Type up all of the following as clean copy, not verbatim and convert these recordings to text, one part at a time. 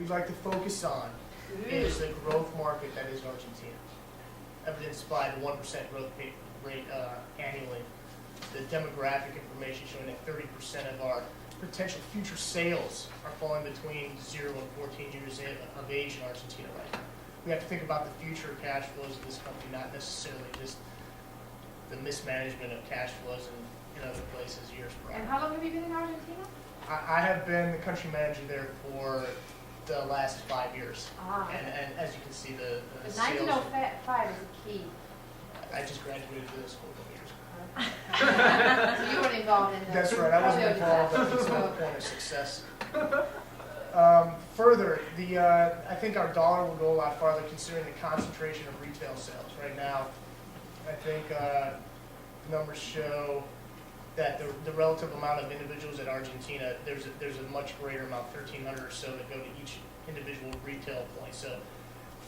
we'd like to focus on is the growth market that is Argentina, evidenced by the 1% growth rate annually. The demographic information showing that 30% of our potential future sales are falling between 0 and 14 years of age in Argentina right now. We have to think about the future cash flows of this company, not necessarily just the mismanagement of cash flows in other places years prior. And how long have you been in Argentina? I have been the country manager there for the last 5 years. And as you can see, the sales... 1905 is a key. I just graduated from the school a couple years ago. So you weren't involved in that. That's right, I wasn't involved at the point of success. Further, I think our dollar will go a lot farther considering the concentration of retail sales. Right now, I think the numbers show that the relative amount of individuals at Argentina, there's a much greater amount, 1,300 or so, that go to each individual retail point. So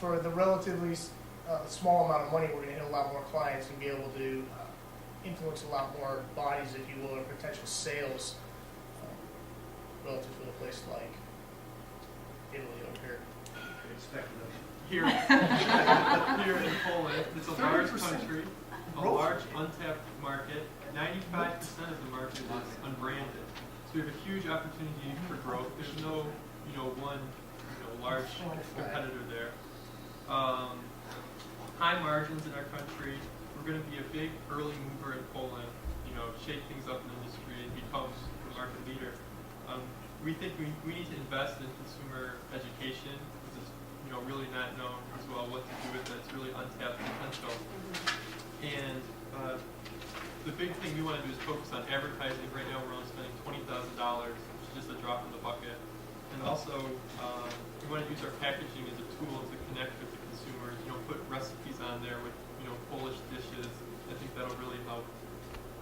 for the relatively small amount of money, we're going to hit a lot more clients and be able to influence a lot more bodies, if you will, or potential sales relative to a place like Italy over here. Here in Poland, it's a large country, a large untapped market. 95% of the market is unbranded, so we have a huge opportunity for growth. There's no, one, large competitor there. High margins in our country. We're going to be a big early mover in Poland. Shake things up in the industry and become the market leader. We think we need to invest in consumer education. This is really not known as well what to do with it. It's really untapped potential. And the big thing we want to do is focus on advertising. Right now we're only spending $20,000, which is just a drop in the bucket. And also we want to use our packaging as a tool to connect with the consumers. Put recipes on there with Polish dishes. I think that'll really help.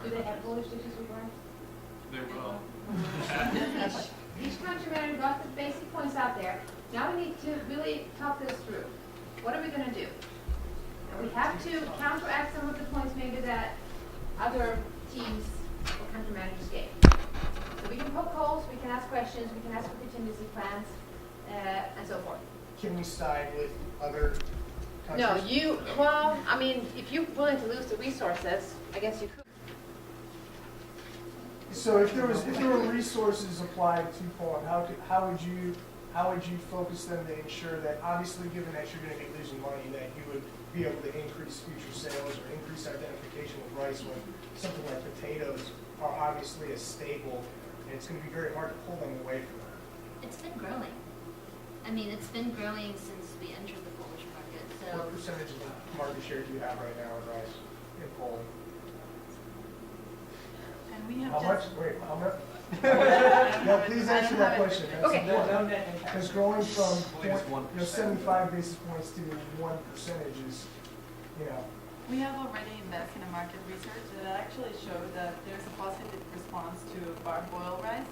Do they have Polish dishes with rice? They will. Each country manager got the basic points out there. Now we need to really talk this through. What are we going to do? And we have to counteract some of the points maybe that other teams or country managers gave. So we can poke holes, we can ask questions, we can ask for contingency plans, and so forth. Can we side with other countries? No, if you're willing to lose the resources, I guess you could. So if there were resources applied to Poland, how would you focus them to ensure that, obviously given that you're going to be losing money, that you would be able to increase future sales or increase identification with rice when something like potatoes are obviously a staple, and it's going to be very hard to pull them away from that? It's been growing. It's been growing since we entered the Polish market. So What percentage of the market share do you have right now in rice in Poland? And we have How much? Wait, how much? No, No, please answer that question. That's Okay. important. Because growing from 75 basis points to 1% is, We have already invested in market research that actually showed that there's a positive response to bar-boiled rice.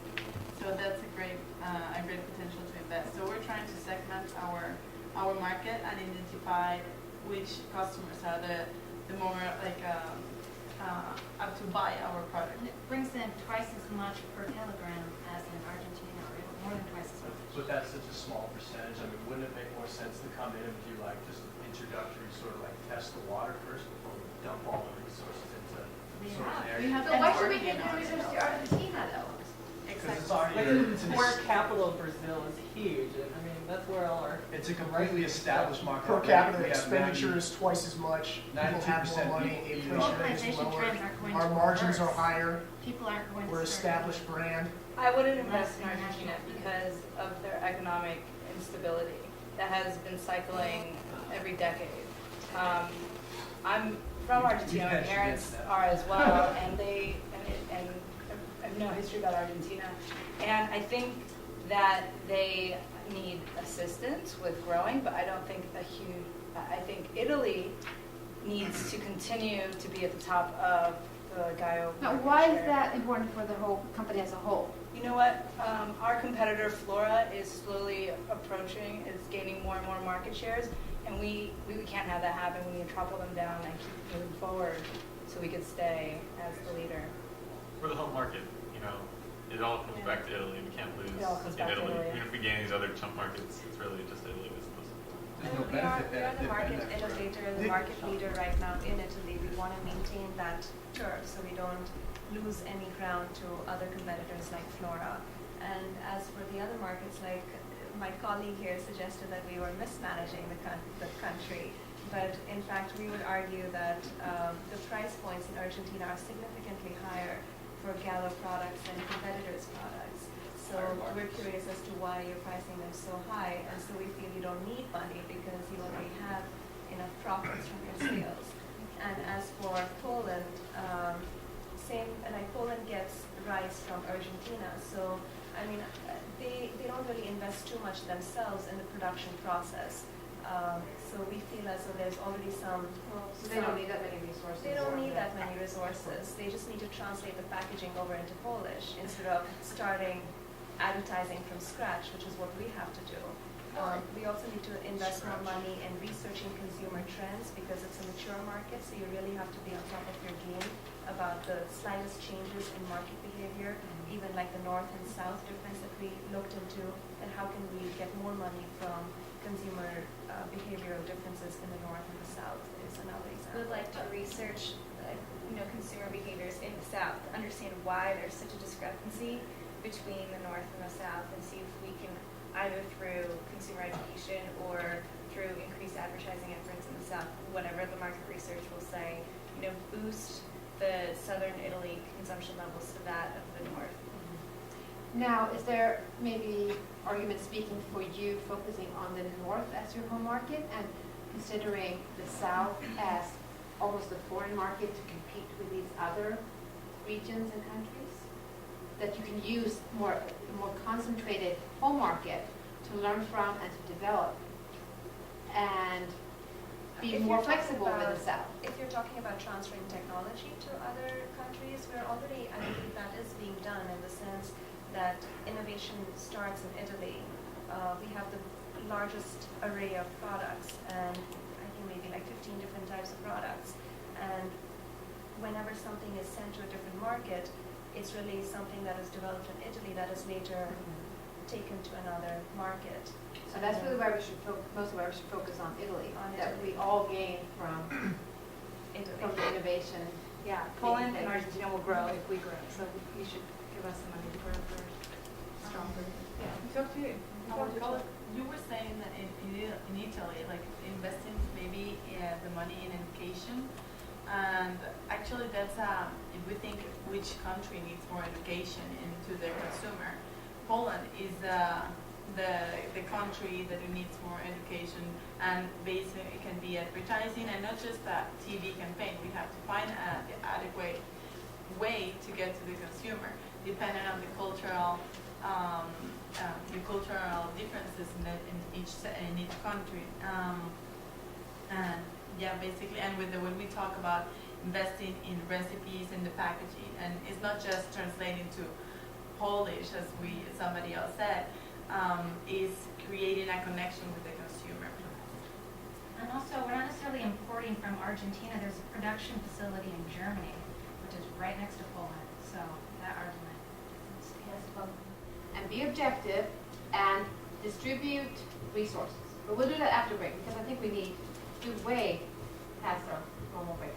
So that's a great potential to invest. So we're trying to segment our market and identify which customers are the more up to buy our product. and it brings in twice as much per kilogram as in Argentina, or even more than twice as much. But that's such a small percentage. Wouldn't it make more sense to come in and do just introductory test the water first before we dump all the resources into We sort of have. an We area? have So why should we take the research to Argentina, though? Because it's already Per capita Brazil is huge. That's where all our... it's a completely established market. per already. capita We have expenditure is twice as much. People have more 92% money, people inflation rate is Globalization lower, trends aren't going our to margins are reverse. higher, People aren't going to we're start- established brand. I wouldn't invest in Argentina because of their economic instability that has been cycling every decade. I'm from Argentina. My parents are as well, and I have no history about Argentina. And I think that they need assistance with growing, but I don't think I think Italy needs to continue to be at the top of the Gallo. Now, market why is share. that important for the whole company as a whole? You know what? Our competitor Flora is slowly approaching, is gaining more and more market shares, and we can't have that happen. We need to topple them down and keep moving forward so we could stay as the leader. For the home market, it all comes back to Italy. We can't lose It all comes in back to Italy. Italy. Even if we gain these other chunk markets, it's really just Italy that's supposed to. And we are the market innovator, the market leader right now in Italy. We want to maintain that turf so we don't lose any ground to other competitors like Flora. And as for the other markets, like my colleague here suggested that we were mismanaging the country. But in fact, we would argue that the price points in Argentina are significantly higher for Gallo products than competitors' products. So we're curious as to why you're pricing them so high, and so we feel you don't need money because you already have enough profits from your sales. And as for Poland, Poland gets rice from Argentina, so I mean, they don't really invest too much themselves in the production process. So we feel as though there's already some. So they don't need that many resources. They don't need that many resources. They just need to translate the packaging over into Polish instead of starting advertising from scratch, which is what we have to do. We also need to invest more money in researching consumer trends because it's a mature market, so you really have to be on top of your game about the slightest changes in market behavior, even like the north and south difference that we looked into, and how can we get more money from consumer behavioral differences in the north and the south is another example. Would like to research, consumer behaviors in the South, understand why there's such a discrepancy between the North and the South, and see if we can either through consumer education or through increased advertising efforts in the South, whatever the market research will say, boost the Southern Italy consumption levels to that of the North. Now, is there maybe argument speaking for you focusing on the North as your home market and considering the South as almost a foreign market to compete with these other regions and countries? That you can use a more concentrated home market to learn from and to develop and be more flexible with the South. If you're talking about transferring technology to other countries, I believe that is being done in the sense that innovation starts in Italy. We have the largest array of products, and I think maybe like 15 different types of products. And whenever something is sent to a different market, it's really something that is developed in Italy that is later taken to another market. So that's really why we should most of why we should focus on Italy. On that Italy. we all gain from Italy. the innovation. Yeah, Poland and Argentina will grow if we grow, so you should give us the money to grow first. Stronger. Yeah, it's up to you. You were saying that in Italy, like investing maybe the money in education, and actually that's if we think which country needs more education into their consumer, Poland is the country that needs more education, and basically it can be advertising and not just a TV campaign. We have to find the adequate way to get to the consumer, depending on the cultural differences in each country. And yeah, basically, and when we talk about investing in recipes and the packaging, and it's not just translating to Polish, as somebody else said, is creating a connection with the consumer. And also, we're not necessarily importing from Argentina. There's a production facility in Germany, which is right next to Poland. So that argument has both. And be objective and distribute resources. But we'll do that after break because I think we need to do way past our normal break.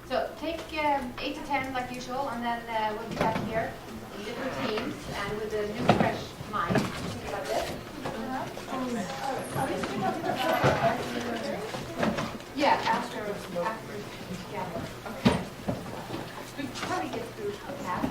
So take 8 to 10 like usual, and then we'll be back here in different teams and with a new fresh mind. Think about this. Yeah, after yeah. Okay. We probably get through half.